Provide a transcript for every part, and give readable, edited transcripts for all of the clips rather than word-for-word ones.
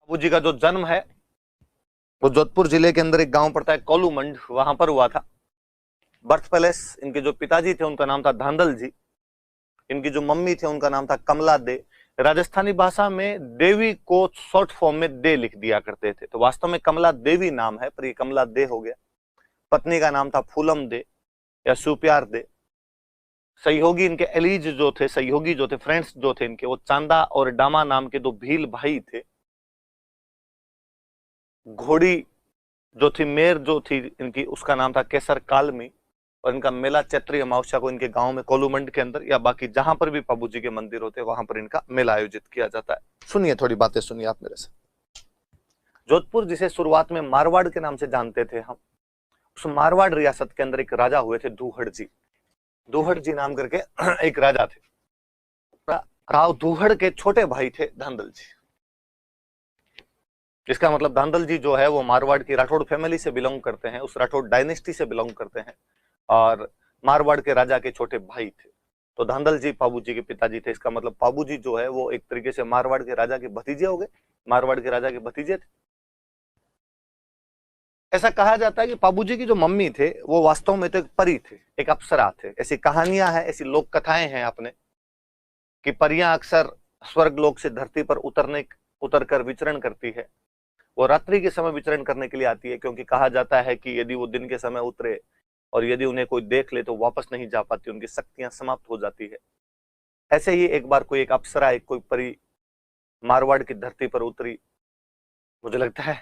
बाबू जी का जो जन्म है वो जोधपुर जिले के अंदर एक गांव पड़ता है कोलूमंड, वहां पर हुआ था। बर्थ पैलेस, इनके जो पिताजी थे उनका नाम था धांधल जी, इनकी जो मम्मी थे उनका नाम था कमला दे। राजस्थानी भाषा में देवी को शॉर्ट फॉर्म में दे लिख दिया करते थे, तो वास्तव में कमला देवी नाम है पर ये कमला दे हो गया। पत्नी का नाम था फूलम दे या सुप्यार दे। सहयोगी इनके एलीज जो थे, सहयोगी जो थे, फ्रेंड्स जो थे इनके, वो चांदा और डामा नाम के दो भील भाई थे। घोड़ी जो थी, मेर जो थी इनकी, उसका नाम था केसर कालमी। और इनका मेला चैत्री अमावस्या को इनके गांव में कोलूमंड के अंदर या बाकी जहां पर भी बाबू जी के मंदिर होते हैं वहां पर इनका मेला आयोजित किया जाता है। सुनिए, थोड़ी बातें सुनिए आप मेरे से। जोधपुर जिसे शुरुआत में मारवाड़ के नाम से जानते थे हम, उस मारवाड़ रियासत के अंदर एक राजा हुए थे दूहड़ जी। दूहड़ जी नाम करके एक राजा थे। राव दूहड़ के छोटे भाई थे धांधल जी। इसका मतलब धांधल जी जो है वो मारवाड़ की राठौड़ फैमिली से बिलोंग करते हैं, उस राठौड़ डायनेस्टी से बिलोंग करते हैं और मारवाड़ के राजा के छोटे भाई थे। तो धांधल जी पाबू जी के पिताजी थे। इसका मतलब पाबू जी जो है वो एक तरीके से मारवाड़ के राजा के भतीजे हो गए, मारवाड़ के राजा के भतीजे थे। ऐसा कहा जाता है कि पाबू जी की जो मम्मी थे वो वास्तव में तो एक परी थे, एक अप्सरा थे। ऐसी कहानियां हैं, ऐसी लोक कथाएं हैं अपने कि परियां अक्सर स्वर्ग लोक से धरती पर उतर कर विचरण करती है। वो रात्रि के समय विचरण करने के लिए आती है, क्योंकि कहा जाता है कि यदि वो दिन के समय उतरे और यदि उन्हें कोई देख ले तो वापस नहीं जा पाती, उनकी शक्तियां समाप्त हो जाती है। ऐसे ही एक बार कोई एक अप्सरा, एक कोई परी मारवाड़ की धरती पर उतरी। मुझे लगता है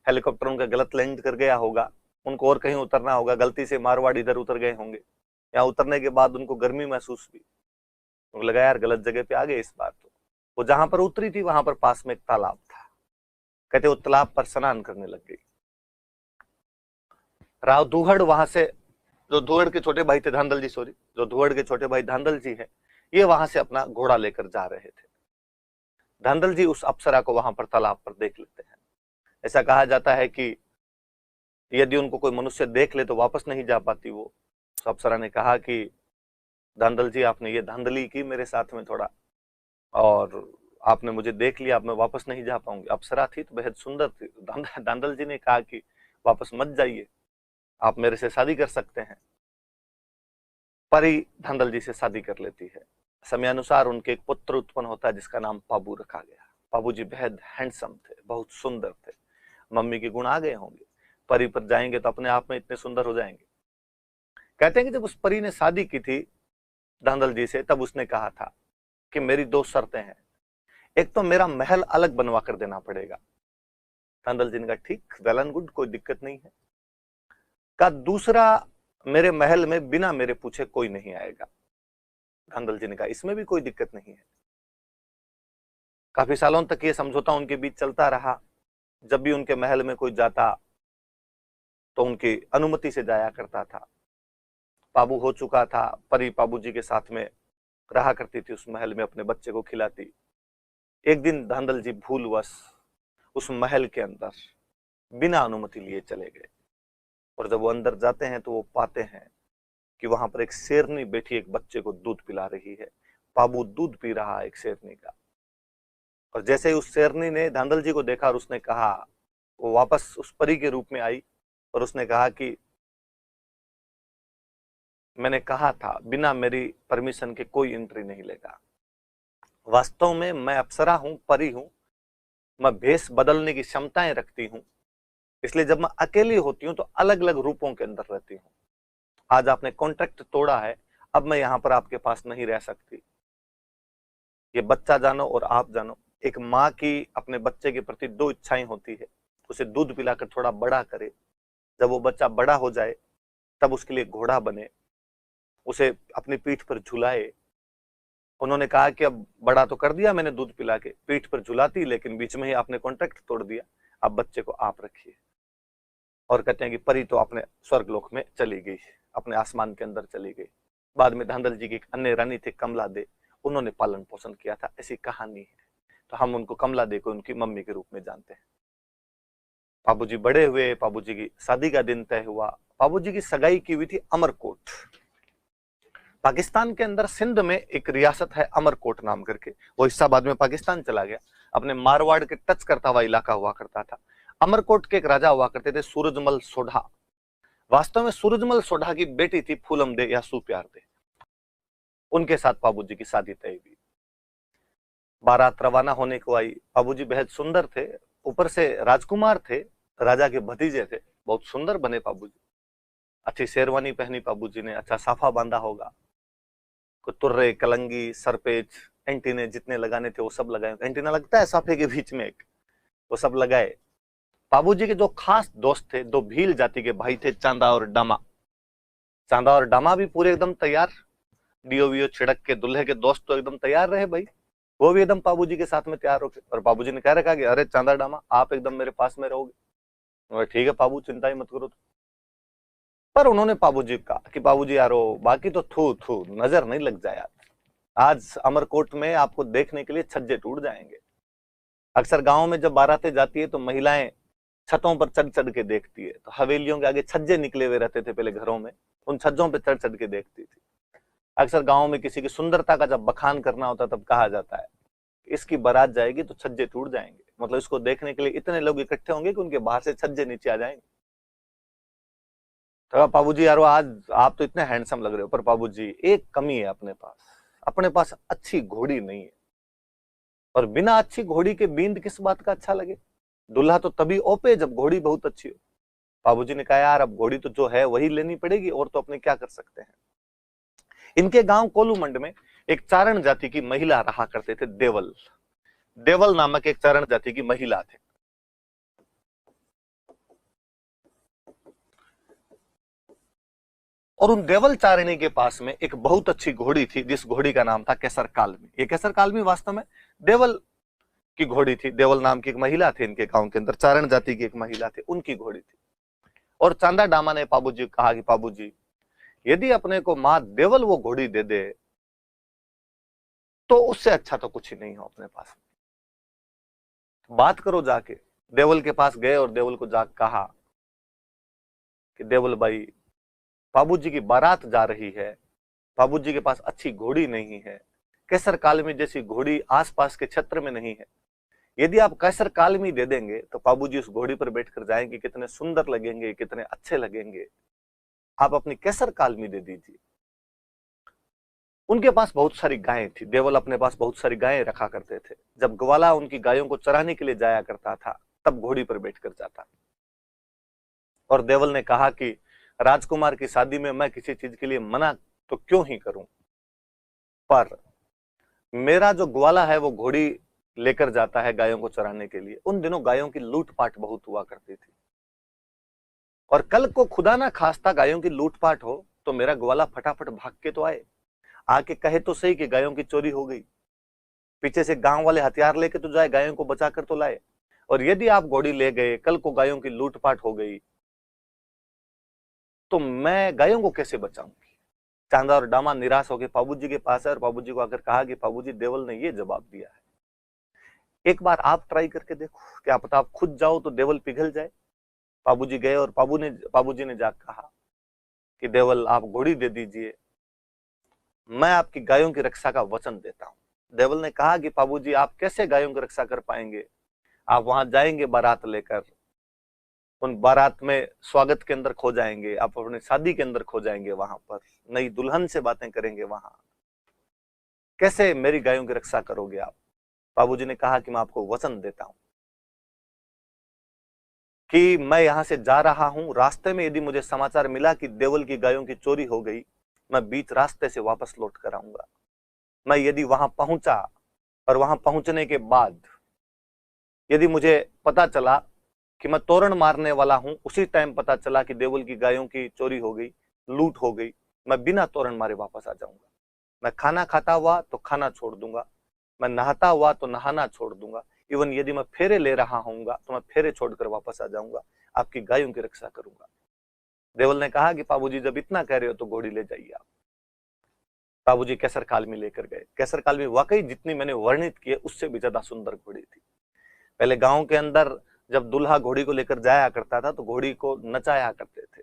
हेलीकॉप्टर उनका गलत लैंड कर गया होगा, उनको और कहीं उतरना होगा, गलती से मारवाड़ इधर उतर गए होंगे। यहाँ उतरने के बाद उनको गर्मी महसूस हुई, उनको लगा यार गलत जगह पे आ गए इस बार। तो वो जहां पर उतरी थी वहां पर पास में एक तालाब था। कहते वो तालाब पर स्नान करने लग गई। राव दूहड़ वहां से, जो धुअड़ के छोटे भाई थे धांधल जी, सॉरी, जो धुअड़ के छोटे भाई धांधल जी है, ये वहां से अपना घोड़ा लेकर जा रहे थे। धांधल जी उस अप्सरा को वहां पर तालाब पर देख लेते हैं। ऐसा कहा जाता है कि यदि उनको कोई मनुष्य देख ले तो वापस नहीं जा पाती वो। उस अप्सरा ने कहा कि धांधल जी, आपने ये धांधली की मेरे साथ में थोड़ा, और आपने मुझे देख लिया, अब मैं वापस नहीं जा पाऊंगी। अप्सरा थी तो बेहद सुंदर थी। धांधल जी ने कहा कि वापस मत जाइए, आप मेरे से शादी कर सकते हैं। परी धांधल जी से शादी कर लेती है। समयानुसार उनके एक पुत्र उत्पन्न होता है जिसका नाम पाबू रखा गया। पाबू जी बेहद हैंडसम थे, बहुत सुंदर थे। मम्मी के गुण आ गए होंगे, परी पर जाएंगे तो अपने आप में इतने सुंदर हो जाएंगे। कहते हैं कि जब उस परी ने शादी की थी धांधल जी से, तब उसने कहा था कि मेरी दो शर्तें हैं। एक तो मेरा महल अलग बनवा कर देना पड़ेगा। धांधल जी ने कहा ठीक, वेल एंड गुड, कोई दिक्कत नहीं है। का दूसरा, मेरे महल में बिना मेरे पूछे कोई नहीं आएगा। धांधल जी ने कहा इसमें भी कोई दिक्कत नहीं है। काफी सालों तक ये समझौता उनके बीच चलता रहा। जब भी उनके महल में कोई जाता तो उनकी अनुमति से जाया करता था। पाबू हो चुका था, परी पाबू जी के साथ में रहा करती थी उस महल में, अपने बच्चे को खिलाती। एक दिन धांधल जी भूलवश उस महल के अंदर बिना अनुमति लिए चले गए, और जब वो अंदर जाते हैं तो वो पाते हैं कि वहां पर एक शेरनी बैठी एक बच्चे को दूध पिला रही है। पाबू दूध पी रहा है एक शेरनी का, और जैसे ही उस शेरनी ने धांधल जी को देखा और उसने कहा, वो वापस उस परी के रूप में आई और उसने कहा कि मैंने कहा था बिना मेरी परमिशन के कोई एंट्री नहीं लेगा। वास्तव में मैं अप्सरा हूं, परी हूं, मैं भेष बदलने की क्षमताएं रखती हूं, इसलिए जब मैं अकेली होती हूं तो अलग अलग रूपों के अंदर रहती हूं। आज आपने कॉन्ट्रैक्ट तोड़ा है, अब मैं यहां पर आपके पास नहीं रह सकती। ये बच्चा जानो और आप जानो, एक माँ की अपने बच्चे के प्रति दो इच्छाएं होती है। उसे दूध पिलाकर थोड़ा बड़ा करे, जब वो बच्चा बड़ा हो जाए तब उसके लिए घोड़ा बने, उसे अपनी पीठ पर झुलाए। उन्होंने कहा कि अब बड़ा तो कर दिया मैंने दूध पिला के, पीठ पर झुलाती, लेकिन बीच में ही आपने कॉन्ट्रैक्ट तोड़ दिया, अब बच्चे को आप रखिए। और कहते हैं कि परी तो अपने स्वर्गलोक में चली गई, अपने आसमान के अंदर चली गई। बाद में धांधल जी की एक अन्य रानी थी कमला दे, उन्होंने पालन पोषण किया था, ऐसी कहानी है। तो हम उनको कमला दे को उनकी मम्मी के रूप में जानते हैं। बाबूजी बड़े हुए, बाबूजी की शादी का दिन तय हुआ। बाबूजी की सगाई की हुई थी अमरकोट। पाकिस्तान के अंदर सिंध में एक रियासत है अमरकोट नाम करके, वो हिस्सा बाद में पाकिस्तान चला गया, अपने मारवाड़ के टच करता हुआ इलाका हुआ करता था। अमरकोट के एक राजा हुआ करते थे सूरजमल सोढ़ा। वास्तव में सूरजमल सोढ़ा की बेटी थी फूलम दे या सुप्यार दे, उनके साथ बाबूजी की शादी तय हुई। बारात रवाना होने को आई। बाबूजी बेहद सुंदर थे, ऊपर से राजकुमार थे, राजा के भतीजे थे, बहुत सुंदर बने बाबूजी। अच्छी शेरवानी पहनी बाबूजी ने, अच्छा साफा बांधा होगा, तुर्रे, कलंगी, सरपेच, एंटीने जितने लगाने थे वो सब लगाए। एंटीना लगता है साफे के बीच में एक, वो सब लगाए। बाबूजी के जो खास दोस्त थे, दो भील जाति के भाई थे, चांदा और डामा। चांदा और डामा भी पूरे एकदम तैयार, डीओ वीओ छिड़क के, दूल्हे के दोस्त तो एकदम तैयार रहे भाई, वो भी एकदम बाबूजी के साथ में तैयार होके। और बाबूजी ने कह रखा कि अरे चांदा डामा आप एकदम मेरे पास में रहोगे। ठीक है बाबू, चिंता ही मत करो। पर उन्होंने बाबूजी कहा कि बाबूजी यारो बाकी तो थू थू नजर नहीं लग जाए, आज अमरकोट में आपको देखने के लिए छज्जे टूट जाएंगे। अक्सर गांव में जब बारातें जाती है तो महिलाएं छतों पर चढ़ चढ़ के देखती है, तो हवेलियों के आगे छज्जे निकले हुए रहते थे पहले घरों में, उन छज्जों पर चढ़ चढ़ के देखती थी। अक्सर गांव में किसी की सुंदरता का जब बखान करना होता तब कहा जाता है इसकी बारात जाएगी तो छज्जे टूट जाएंगे, मतलब इसको देखने के लिए इतने लोग इकट्ठे होंगे कि उनके बाहर से छज्जे नीचे आ जाएंगे। तो बाबूजी यारो आज आप तो इतने हैंडसम लग रहे हो, पर बाबूजी एक कमी है अपने पास अच्छी घोड़ी नहीं है। और बिना अच्छी घोड़ी के बींद किस बात का अच्छा लगे? दूल्हा तो तभी ओपे जब घोड़ी बहुत अच्छी हो। बाबूजी ने कहा यार अब घोड़ी तो जो है वही लेनी पड़ेगी, और तो अपने क्या कर सकते हैं। इनके गांव कोलूमंड में एक चारण जाति की महिला रहा करते थे, देवल। देवल नामक एक चारण जाति की महिला थे। और उन देवल चारिणी के पास में एक बहुत अच्छी घोड़ी थी, जिस घोड़ी का नाम था केसर कालमी। ये केसर कालमी वास्तव में देवल की घोड़ी थी। देवल नाम की एक महिला थी इनके गांव के अंदर, चारण जाति की एक महिला थी, उनकी घोड़ी थी। और चांदा डामा ने बाबूजी कहा कि बाबूजी यदि अपने को मां देवल वो घोड़ी दे दे तो उससे अच्छा तो कुछ ही नहीं हो अपने पास। बात करो जाके। देवल के पास गए और देवल को जाके कहा कि देवल भाई बाबूजी की बारात जा रही है, बाबूजी के पास अच्छी घोड़ी नहीं है, केसर कालमी जैसी घोड़ी आसपास के क्षेत्र में नहीं है। यदि आप केसर कालमी दे देंगे तो बाबूजी उस घोड़ी पर बैठकर जाएंगे, कितने सुंदर लगेंगे, कितने अच्छे लगेंगे। आप अपनी केसर कालमी दे दीजिए। उनके पास बहुत सारी गायें थी, देवल अपने पास बहुत सारी गायें रखा करते थे। जब ग्वाला उनकी गायों को चराने के लिए जाया करता था तब घोड़ी पर बैठकर जाता। और देवल ने कहा कि राजकुमार की शादी में मैं किसी चीज के लिए मना तो क्यों ही करूं, पर मेरा जो ग्वाला है वो घोड़ी लेकर जाता है गायों को चराने के लिए। उन दिनों गायों की लूटपाट बहुत हुआ करती थी, और कल को खुदा ना खास्ता गायों की लूटपाट हो तो मेरा ग्वाला फटाफट भाग के तो आए, आके कहे तो सही कि गायों की चोरी हो गई, पीछे से गांव वाले हथियार लेके तो जाए, गायों को बचा कर तो लाए। और यदि आप घोड़ी ले गए, कल को गायों की लूटपाट हो गई तो मैं गायों को कैसे बचाऊंगी। चांदा और डामा निराश होकर बाबूजी के पास है और बाबूजी को आकर कहा कि बाबूजी देवल ने ये जवाब दिया है, एक बार आप ट्राई करके देखो, क्या पता आप खुद जाओ तो देवल पिघल जाए। बाबूजी गए और बाबूजी ने जाकर कहा कि देवल आप घोड़ी दे दीजिए, मैं आपकी गायों की रक्षा का वचन देता हूं। देवल ने कहा कि बाबूजी आप कैसे गायों की रक्षा कर पाएंगे, आप वहां जाएंगे बारात लेकर, उन बारात में स्वागत के अंदर खो जाएंगे, आप अपनी शादी के अंदर खो जाएंगे, वहां पर नई दुल्हन से बातें करेंगे, वहां कैसे मेरी गायों की रक्षा करोगे आप। बाबूजी ने कहा कि मैं आपको वचन देता हूं कि मैं यहां से जा रहा हूं, रास्ते में यदि मुझे समाचार मिला कि देवल की गायों की चोरी हो गई, मैं बीच रास्ते से वापस लौट कर आऊंगा। मैं यदि वहां पहुंचा और वहां पहुंचने के बाद यदि मुझे पता चला कि मैं तोरण मारने वाला हूं, उसी टाइम पता चला कि देवल की गायों की चोरी हो गई, लूट हो गई, मैं बिना तोरण मारे वापस आ जाऊंगा। मैं खाना खाता हुआ तो खाना छोड़ दूंगा, मैं नहाता हुआ तो नहाना छोड़ दूंगा, इवन यदि मैं फेरे ले रहा हूंगा तो मैं फेरे छोड़कर वापस आ जाऊंगा, आपकी गायों की रक्षा करूंगा। देवल ने कहा कि बाबूजी जब इतना कह रहे हो तो घोड़ी ले जाइए आप। बाबूजी केसर कालमी लेकर गए। केसर कालमी वाकई जितनी मैंने वर्णित की उससे भी ज्यादा सुंदर घोड़ी थी। पहले गांव के अंदर जब दूल्हा घोड़ी को लेकर जाया करता था तो घोड़ी को नचाया करते थे,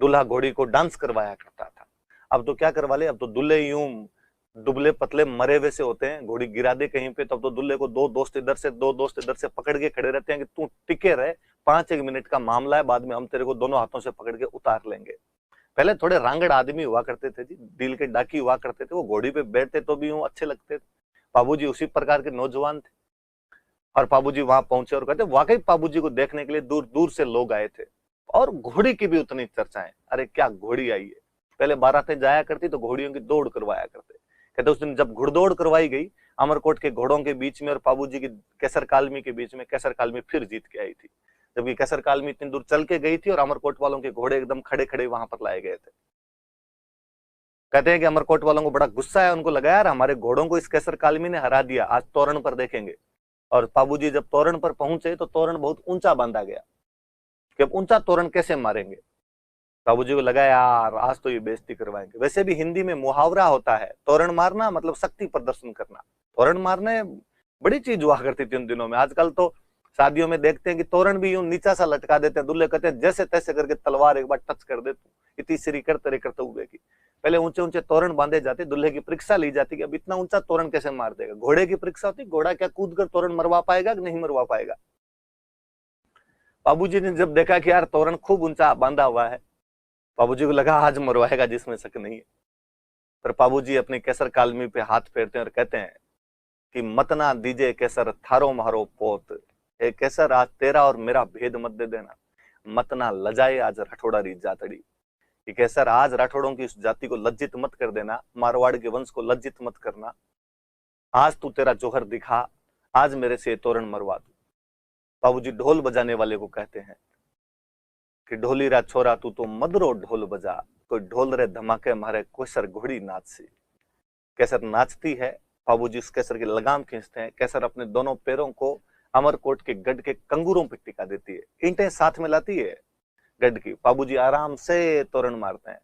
दूल्हा घोड़ी को डांस करवाया करता था। अब तो क्या करवा ले, अब तो दूल्हे यूं दुबले पतले मरे हुए से होते हैं, घोड़ी गिरा दे कहीं पे तो अब तो दूल्हे को दो दोस्त इधर से पकड़ के खड़े रहते हैं कि तू टिके रहे, 5 एक मिनट का मामला है, बाद में हम तेरे को दोनों हाथों से पकड़ के उतार लेंगे। पहले थोड़े रांगड़ आदमी हुआ करते थे जी, दिल के डाकी हुआ करते थे, वो घोड़ी पे बैठते तो भी यूं अच्छे लगते थे। बाबूजी उसी प्रकार के नौजवान थे। और बाबूजी वहां पहुंचे और कहते वाकई बाबूजी को देखने के लिए दूर दूर से लोग आए थे। और घोड़ी की भी उतनी चर्चाएं, अरे क्या घोड़ी आई है। पहले बारातें जाया करती तो घोड़ियों की दौड़ करवाया करते। कहते उस दिन जब घुड़दौड़ करवाई गई अमरकोट के घोड़ों के बीच में और बाबूजी की कैसर कालमी के बीच में, कैसर कालमी फिर जीत के आई थी। जबकि कैसर कालमी इतनी दूर चल के गई थी और अमरकोट वालों के घोड़े एकदम खड़े खड़े वहां पर लाए गए थे। कहते हैं कि अमरकोट वालों को बड़ा गुस्सा है, उनको लगा यार हमारे घोड़ों को इस कैसर कालमी ने हरा दिया, आज तोरण पर देखेंगे। और बाबूजी जब तोरण पर पहुंचे तो तोरण बहुत ऊंचा बांधा गया कि अब ऊंचा तोरण कैसे मारेंगे। बाबूजी को लगा यार आज तो ये बेइज्जती करवाएंगे। वैसे भी हिंदी में मुहावरा होता है, तोरण मारना मतलब शक्ति प्रदर्शन करना। तोरण मारने बड़ी चीज हुआ करती थी उन दिनों में। आजकल तो शादियों में देखते हैं कि तोरण भी यूं नीचा सा लटका देते हैं, दूल्हे कहते हैं जैसे तैसे करके तलवार एक बार टच कर दे तू, इतनी सिरी करते करते हुए की। पहले ऊंचे ऊंचे तोरण बांधे जाते, दूल्हे की परीक्षा ली जाती कि अब इतना ऊंचा तोरण कैसे मार देगा। घोड़े की परीक्षा होती, घोड़ा क्या कूद कर तोरण मरवा पाएगा कि नहीं मरवा पाएगा। बाबूजी ने जब देखा कि यार तोरण खूब ऊंचा बांधा हुआ है, बाबूजी को लगा आज मरवाएगा जिसमें शक नहीं है। पर बाबूजी अपने केसर कालमी पे हाथ फेरते हैं और कहते हैं कि मत ना दीजे केसर थारो मारो पोत, ए केसर आज तेरा और मेरा भेद मत दे देना, मत ना लजाए आज राठौड़ा री जातड़ी। कि केसर आज राठौड़ों की उस जाति को लज्जित मत कर देना, मारवाड़ के वंश को लज्जित मत करना, आज तू तेरा जोहर दिखा, आज मेरे से तोरण मरवा दू। बाबूजी ढोल बजाने वाले को कहते हैं कि ढोली रा छोरा तू तो मदरो ढोल बजा, कोई ढोल रे धमाके मारे केसर घोड़ी नाच सी। केसर नाचती है, बाबूजी उस केसर की लगाम खींचते हैं, केसर अपने दोनों पैरों को अमरकोट के गढ़ के कंगूरों पर टिका देती है, ईंटें साथ में लाती है गढ़ की। बाबूजी आराम से तोरण मारते हैं।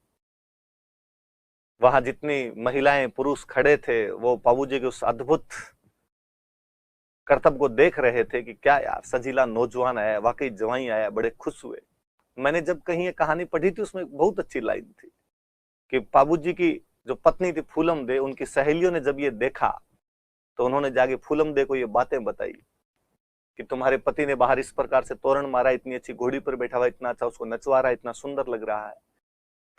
वहां जितनी महिलाएं पुरुष खड़े थे वो बाबूजी के उस अद्भुत कर्तव्य को देख रहे थे कि क्या यार सजीला नौजवान आया, वाकई जवाई आया, बड़े खुश हुए। मैंने जब कहीं ये कहानी पढ़ी थी उसमें बहुत अच्छी लाइन थी कि बाबूजी की जो पत्नी थी फूलम दे, उनकी सहेलियों ने जब ये देखा तो उन्होंने जाके फूलम दे को ये बातें बताई कि तुम्हारे पति ने बाहर इस प्रकार से तोरण मारा, इतनी अच्छी घोड़ी पर बैठा हुआ, इतना अच्छा उसको नचवा रहा है, इतना सुंदर लग रहा है।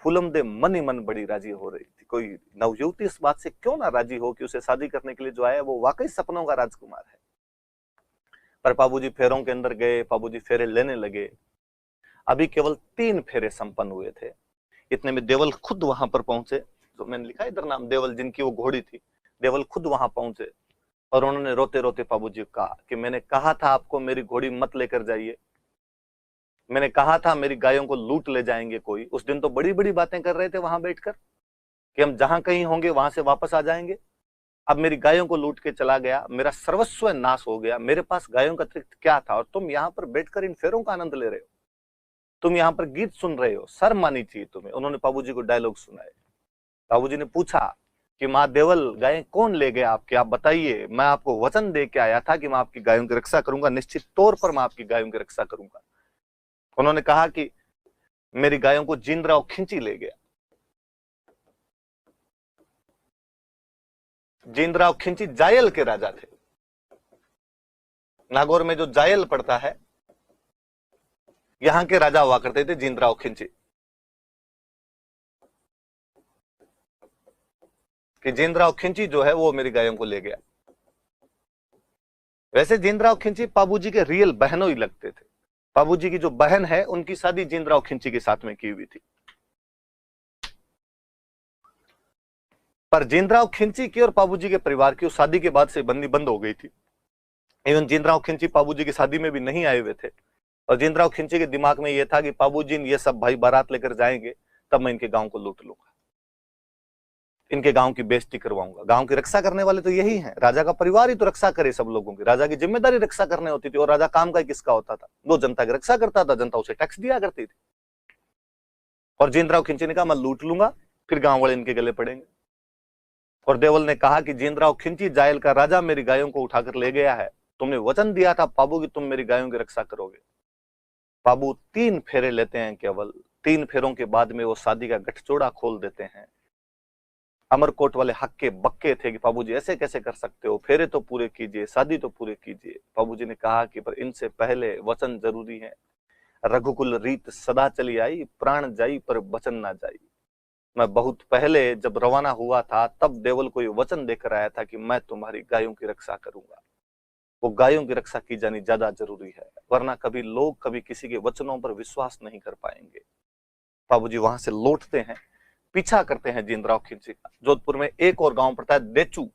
फूलम दे मन ही मन बड़ी राजी हो रही थी। कोई नवयुवती इस बात से क्यों ना राजी हो कि उसे शादी करने के लिए जो आया वो वाकई सपनों का राजकुमार है। पर बाबूजी फेरों के अंदर गए, बाबूजी फेरे लेने लगे। अभी केवल 3 फेरे संपन्न हुए थे। इतने में देवल खुद वहां पर पहुंचे, जो मैंने लिखा इधर नाम देवल, जिनकी वो घोड़ी थी। देवल खुद वहां पहुंचे और उन्होंने रोते रोते बाबूजी को कहा कि मैंने कहा था आपको मेरी घोड़ी मत लेकर जाइए, मैंने कहा था मेरी गायों को लूट ले जाएंगे कोई। उस दिन तो बड़ी बड़ी बातें कर रहे थे वहां बैठकर कि हम जहां कहीं होंगे वहां से वापस आ जाएंगे। अब मेरी गायों को लूट के चला गया, मेरा सर्वस्व नाश हो गया, मेरे पास गायों का अतिरिक्त क्या था, और तुम यहाँ पर बैठकर इन फेरों का आनंद ले रहे हो, तुम यहाँ पर गीत सुन रहे हो, शर्म आनी चाहिए तुम्हें। उन्होंने बाबूजी को डायलॉग सुनाए। बाबूजी ने पूछा कि माँ देवल गायें कौन ले गया आपके, आप बताइए। मैं आपको वचन दे के आया था कि मैं आपकी गायों की रक्षा करूंगा, निश्चित तौर पर मैं आपकी गायों की रक्षा करूंगा। उन्होंने कहा कि मेरी गायों को जींदराव खिंची ले गया। जींदराव खिंची जायल के राजा थे। नागौर में जो जायल पड़ता है यहां के राजा हुआ करते थे जींदराव खिंची। कि जींदराव खिंची जो है वो मेरी गायों को ले गया। वैसे जींदराव खिंची बाबूजी के रियल बहनों ही लगते थे। बाबूजी की जो बहन है उनकी शादी जींदराव खिंची के साथ में की हुई थी। पर जींदराव खिंची की और बाबूजी के परिवार की उस शादी के बाद से बंदी बंद हो गई थी। इवन जींदराव खिंची बाबूजी की शादी में भी नहीं आए हुए थे। और जींदराव खिंची के दिमाग में यह था कि बाबूजी ये सब भाई बारात लेकर जाएंगे तब मैं इनके गांव को लूट लूंगा, इनके गांव की बेइज्जती करवाऊंगा। गांव की रक्षा करने वाले तो यही हैं, राजा का परिवार ही तो रक्षा करे सब लोगों की। राजा की जिम्मेदारी रक्षा करने होती थी। और राजा काम का किसका होता था, वो जनता की रक्षा करता था, जनता उसे टैक्स दिया करती थी। और जींदराव खिंची ने कहा मैं लूट लूंगा, फिर गांव वाले इनके गले पड़ेंगे। और देवल ने कहा कि जींदराव खिंची जायल का राजा मेरी गायों को उठाकर ले गया है, तुमने वचन दिया था बाबू कि तुम मेरी गायों की रक्षा करोगे। बाबू 3 फेरे लेते हैं केवल। 3 फेरों के बाद में वो शादी का गठजोड़ा खोल देते हैं। अमरकोट वाले हक्के बक्के थे कि बाबूजी ऐसे कैसे कर सकते हो, फेरे तो पूरे कीजिए, शादी तो पूरे कीजिए। बाबूजी ने कहा कि पर इनसे पहले वचन जरूरी है। रघुकुल रीत सदा चली आई, प्राण जाई पर वचन ना जाई। मैं बहुत पहले जब रवाना हुआ था तब देवल को ये वचन देकर आया था कि मैं तुम्हारी गायों की रक्षा करूंगा। वो गायों की रक्षा की जानी ज्यादा जरूरी है, वरना कभी लोग कभी किसी के वचनों पर विश्वास नहीं कर पाएंगे। बाबूजी वहां से लौटते हैं, पीछा करते हैं जींदराव खिलजी का। जोधपुर में एक और गांव पड़ता है देचू,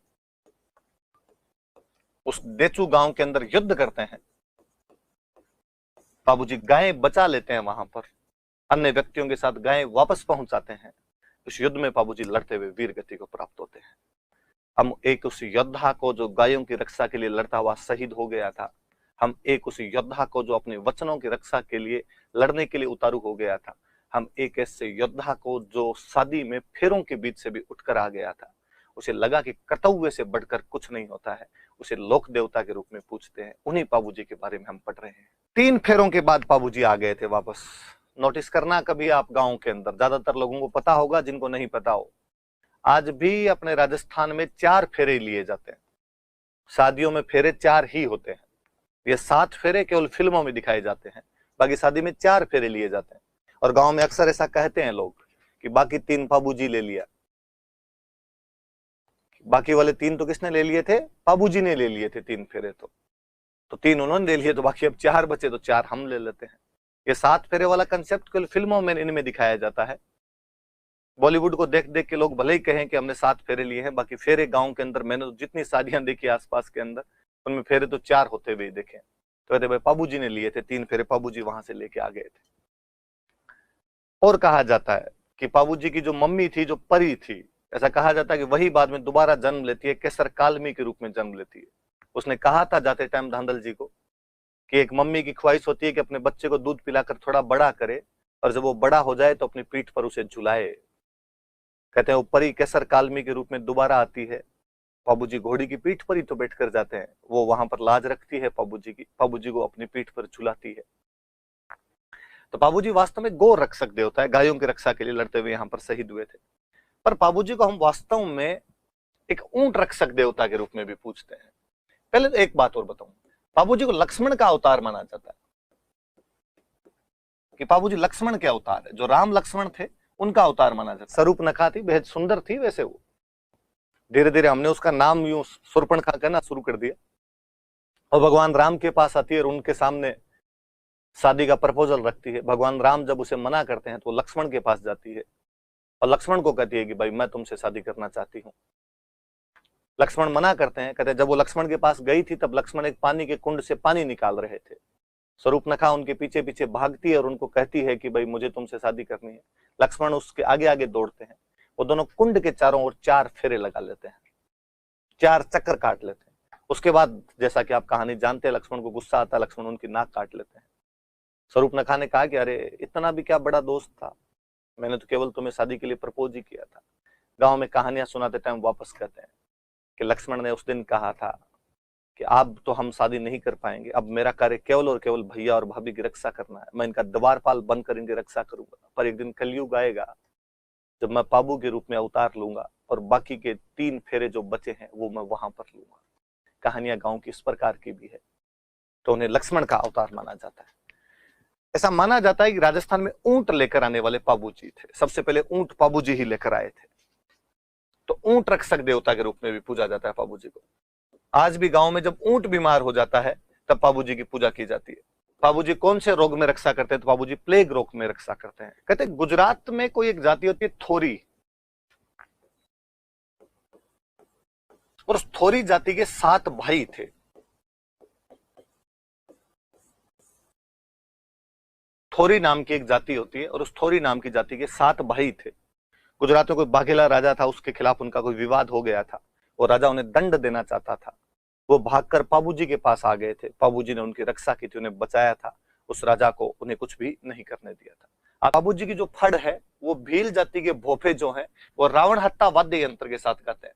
उस देचू गांव के अंदर युद्ध करते हैं। बाबूजी गायें बचा लेते हैं वहां पर, अन्य व्यक्तियों के साथ गायें वापस पहुंचाते हैं। उस युद्ध में बाबूजी लड़ते हुए वीर गति को प्राप्त होते हैं। हम एक उस योद्धा को जो गायों की रक्षा के लिए लड़ता हुआ शहीद हो गया था, हम एक उस योद्धा को जो अपने वचनों की रक्षा के लिए लड़ने के लिए उतारू हो गया था, हम एक ऐसे योद्धा को जो शादी में फेरों के बीच से भी उठकर आ गया था, उसे लगा कि कर्तव्य से बढ़कर कुछ नहीं होता है, उसे लोक देवता के रूप में पूछते हैं। उन्हीं बाबूजी के बारे में हम पढ़ रहे हैं। 3 फेरों के बाद बाबूजी आ गए थे वापस। नोटिस करना कभी आप गांव के अंदर, ज्यादातर लोगों को पता होगा, जिनको नहीं पता हो, आज भी अपने राजस्थान में 4 फेरे लिए जाते हैं। शादियों में फेरे 4 ही होते हैं। ये 7 फेरे केवल फिल्मों में दिखाए जाते हैं, बाकी शादी में 4 फेरे लिए जाते हैं। और गांव में अक्सर ऐसा कहते हैं लोग कि बाकी 3 बाबूजी ले लिया। बाकी वाले 3 तो किसने ले लिए थे? बाबूजी ने ले लिए थे 3 फेरे। तो 3 उन्होंने ले लिए, तो बाकी अब 4 बचे, तो 4 हम ले लेते हैं। ये 7 फेरे वाला कंसेप्ट केवल फिल्मों में इनमें दिखाया जाता है। बॉलीवुड को देख देख के लोग भले ही कहें कि हमने 7 फेरे लिए हैं, बाकी फेरे गांव के अंदर मैंने तो जितनी शादियां देखी आसपास के अंदर, उनमें फेरे तो 4 होते हुए देखे। तो कहते भाई बाबूजी ने लिए थे 3 फेरे, बाबूजी वहां से लेके आ गए थे। और कहा जाता है कि बाबूजी की जो मम्मी थी, जो परी थी, ऐसा कहा जाता है कि वही बाद में दोबारा जन्म लेती है, केसर कालमी के रूप में जन्म लेती है। उसने कहा था जाते टाइम धांधल जी को कि एक मम्मी की ख्वाहिश होती है कि अपने बच्चे को दूध पिलाकर थोड़ा बड़ा करे, और जब वो बड़ा हो जाए तो अपनी पीठ पर उसे झुलाए। कहते हैं वो परी केसर कालमी के रूप में दोबारा आती है। बाबूजी घोड़ी की पीठ पर ही तो बैठकर जाते हैं, वो वहां पर लाज रखती है बाबूजी की, बाबूजी को अपनी पीठ पर झुलाती है। तो बाबूजी वास्तव में गौ रक्षक देवता है, गायों की रक्षा के लिए लड़ते हुए यहाँ पर शहीद हुए थे। पर बाबूजी को हम वास्तव में एक ऊंट रक्षक देवता के रूप में भी पूछते हैं। पहले तो एक बात और बताऊं, बाबूजी को लक्ष्मण का अवतार माना जाता है कि बाबूजी लक्ष्मण के अवतार है, जो राम लक्ष्मण थे उनका अवतार माना जाता है। स्वरूप नखा थी, बेहद सुंदर थी। वैसे वो धीरे धीरे हमने उसका नाम यूं सुर्पणखा कहना शुरू कर दिया, और भगवान राम के पास आती है और उनके सामने शादी का प्रपोजल रखती है। भगवान राम जब उसे मना करते हैं तो लक्ष्मण के पास जाती है और लक्ष्मण को कहती है कि भाई मैं तुमसे शादी करना चाहती हूँ। लक्ष्मण मना करते हैं। कहते हैं जब वो लक्ष्मण के पास गई थी तब लक्ष्मण एक पानी के कुंड से पानी निकाल रहे थे। स्वरूप नखा उनके पीछे पीछे भागती है और उनको कहती है कि भाई मुझे तुमसे शादी करनी है। लक्ष्मण उसके आगे आगे दौड़ते हैं। वो दोनों कुंड के चारों ओर 4 फेरे लगा लेते हैं, 4 चक्कर काट लेते हैं। उसके बाद जैसा कि आप कहानी जानते हैं, लक्ष्मण को गुस्सा आता है, लक्ष्मण उनकी नाक काट लेते हैं। स्वरूप नखा ने कहा कि अरे इतना भी क्या बड़ा दोस्त था, मैंने तो केवल तुम्हें शादी के लिए प्रपोज ही किया था। गांव में कहानियां सुनाते टाइम वापस कहते हैं कि लक्ष्मण ने उस दिन कहा था कि अब तो हम शादी नहीं कर पाएंगे, अब मेरा कार्य केवल और केवल भैया और भाभी की रक्षा करना है। मैं इनका द्वारपाल बनकर इनकी रक्षा करूंगा, पर एक दिन कलयुग आएगा जब मैं पाबू के रूप में अवतार लूंगा और बाकी के 3 फेरे जो बचे हैं वो मैं वहां पर लूंगा। कहानियां गांव की इस प्रकार की भी है, तो उन्हें लक्ष्मण का अवतार माना जाता है। ऐसा माना जाता है कि राजस्थान में ऊंट लेकर आने वाले बाबूजी थे। सबसे पहले ऊंट बाबूजी ही लेकर आए थे, तो ऊंट रक्षक देवता के रूप में भी पूजा जाता है बाबूजी को। आज भी गांव में जब ऊंट बीमार हो जाता है तब बाबूजी की पूजा की जाती है। बाबूजी कौन से रोग में रक्षा करते हैं? तो बाबूजी प्लेग रोग में रक्षा करते हैं। कहते हैं गुजरात में कोई एक जाति होती है थोरी, और उस थोरी जाति के 7 भाई थे। थोरी नाम की एक जाति होती है और उस थोरी नाम की जाति के 7 भाई थे। गुजरात में कोई बाघेला राजा था, उसके खिलाफ उनका कोई विवाद हो गया था, और राजा उन्हें दंड देना चाहता था। वो भागकर बाबूजी के पास आ गए थे, बाबूजी ने उनकी रक्षा की थी, उन्हें बचाया था। उस राजा को उन्हें कुछ भी नहीं करने दिया था। बाबूजी की जो फड़ है वो भील जाति के भोपे जो है वो रावण हत्ता वाद्य यंत्र के साथ गाते हैं।